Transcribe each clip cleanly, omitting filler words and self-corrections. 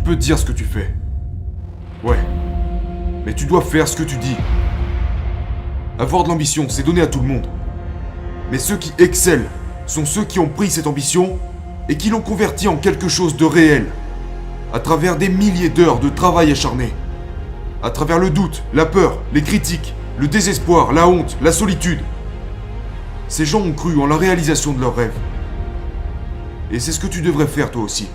peux dire ce que tu fais. Ouais. Mais tu dois faire ce que tu dis. Avoir de l'ambition, c'est donné à tout le monde. Mais ceux qui excellent sont ceux qui ont pris cette ambition et qui l'ont convertie en quelque chose de réel. À travers des milliers d'heures de travail acharné. À travers le doute, la peur, les critiques, le désespoir, la honte, la solitude. Ces gens ont cru en la réalisation de leurs rêves. Et c'est ce que tu devrais faire toi aussi.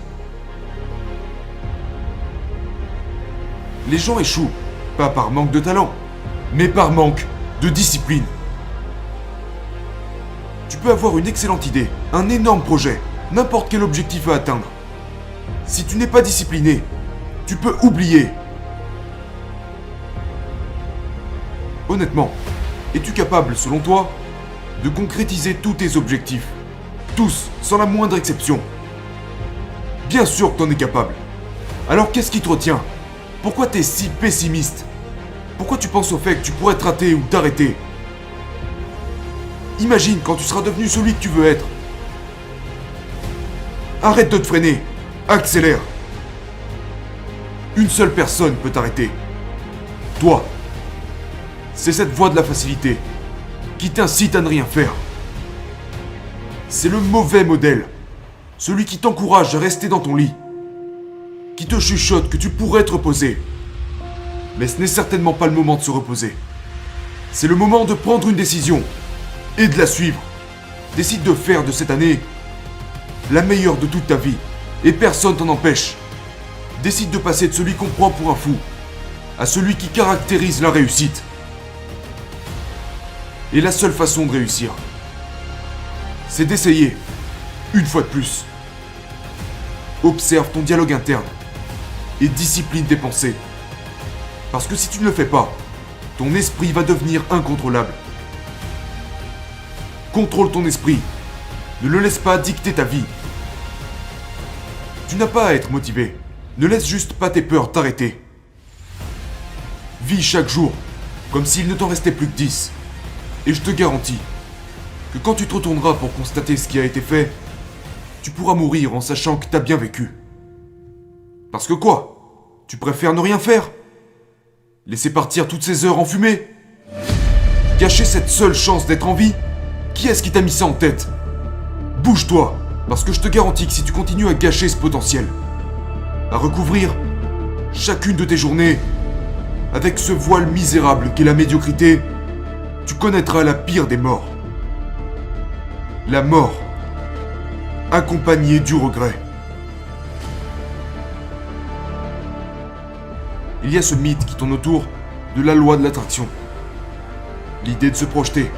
Les gens échouent, pas par manque de talent, mais par manque de discipline. Tu peux avoir une excellente idée, un énorme projet, n'importe quel objectif à atteindre. Si tu n'es pas discipliné, tu peux oublier. Honnêtement, es-tu capable, selon toi, de concrétiser tous tes objectifs? Tous, sans la moindre exception. Bien sûr que t'en es capable. Alors qu'est-ce qui te retient? Pourquoi t'es si pessimiste? Pourquoi tu penses au fait que tu pourrais te rater ou t'arrêter? Imagine quand tu seras devenu celui que tu veux être. Arrête de te freiner. Accélère. Une seule personne peut t'arrêter. Toi. C'est cette voie de la facilité qui t'incite à ne rien faire. C'est le mauvais modèle. Celui qui t'encourage à rester dans ton lit. Qui te chuchote que tu pourrais te reposer. Mais ce n'est certainement pas le moment de se reposer. C'est le moment de prendre une décision et de la suivre. Décide de faire de cette année la meilleure de toute ta vie et personne t'en empêche. Décide de passer de celui qu'on prend pour un fou à celui qui caractérise la réussite. Et la seule façon de réussir, c'est d'essayer, une fois de plus. Observe ton dialogue interne et discipline tes pensées. Parce que si tu ne le fais pas, ton esprit va devenir incontrôlable. Contrôle ton esprit. Ne le laisse pas dicter ta vie. Tu n'as pas à être motivé. Ne laisse juste pas tes peurs t'arrêter. Vis chaque jour comme s'il ne t'en restait plus que 10. Et je te garantis que quand tu te retourneras pour constater ce qui a été fait, tu pourras mourir en sachant que t'as bien vécu. Parce que quoi? Tu préfères ne rien faire? Laisser partir toutes ces heures en fumée? Gâcher cette seule chance d'être en vie? Qui est-ce qui t'a mis ça en tête? Bouge-toi, parce que je te garantis que si tu continues à gâcher ce potentiel, à recouvrir chacune de tes journées avec ce voile misérable qu'est la médiocrité, tu connaîtras la pire des morts. La mort, accompagnée du regret. Il y a ce mythe qui tourne autour de la loi de l'attraction. L'idée de se projeter,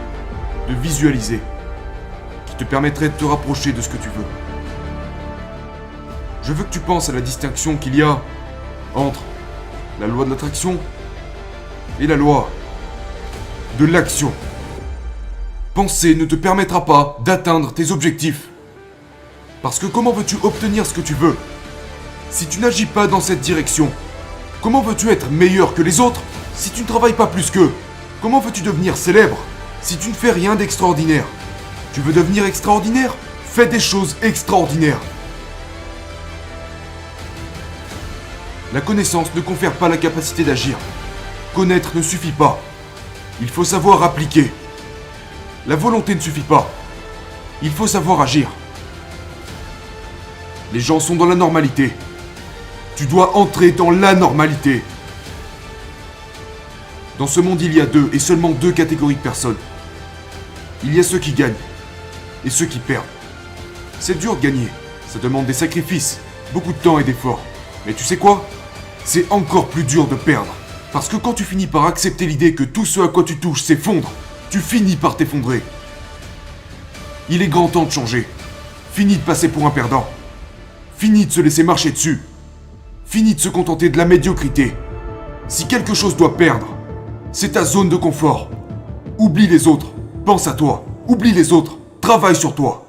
de visualiser, qui te permettrait de te rapprocher de ce que tu veux. Je veux que tu penses à la distinction qu'il y a entre la loi de l'attraction et la loi de l'action. Penser ne te permettra pas d'atteindre tes objectifs. Parce que comment veux-tu obtenir ce que tu veux si tu n'agis pas dans cette direction? Comment veux-tu être meilleur que les autres si tu ne travailles pas plus qu'eux? Comment veux-tu devenir célèbre si tu ne fais rien d'extraordinaire? Tu veux devenir extraordinaire? Fais des choses extraordinaires. La connaissance ne confère pas la capacité d'agir. Connaître ne suffit pas. Il faut savoir appliquer. La volonté ne suffit pas. Il faut savoir agir. Les gens sont dans la normalité. Tu dois entrer dans la normalité. Dans ce monde, il y a deux et seulement deux catégories de personnes. Il y a ceux qui gagnent et ceux qui perdent. C'est dur de gagner. Ça demande des sacrifices, beaucoup de temps et d'efforts. Mais tu sais quoi? C'est encore plus dur de perdre. Parce que quand tu finis par accepter l'idée que tout ce à quoi tu touches s'effondre, tu finis par t'effondrer. Il est grand temps de changer. Fini de passer pour un perdant. Fini de se laisser marcher dessus. Fini de se contenter de la médiocrité. Si quelque chose doit perdre, c'est ta zone de confort. Oublie les autres. Pense à toi. Oublie les autres. Travaille sur toi.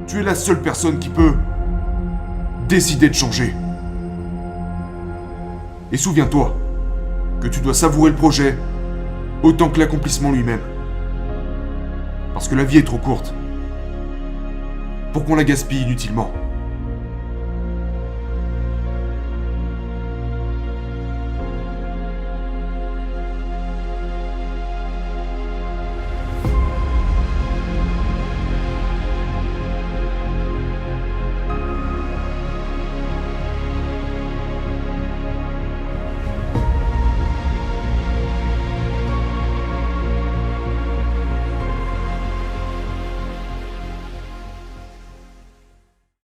Tu es la seule personne qui peut décider de changer. Et souviens-toi que tu dois savourer le projet autant que l'accomplissement lui-même. Parce que la vie est trop courte pour qu'on la gaspille inutilement.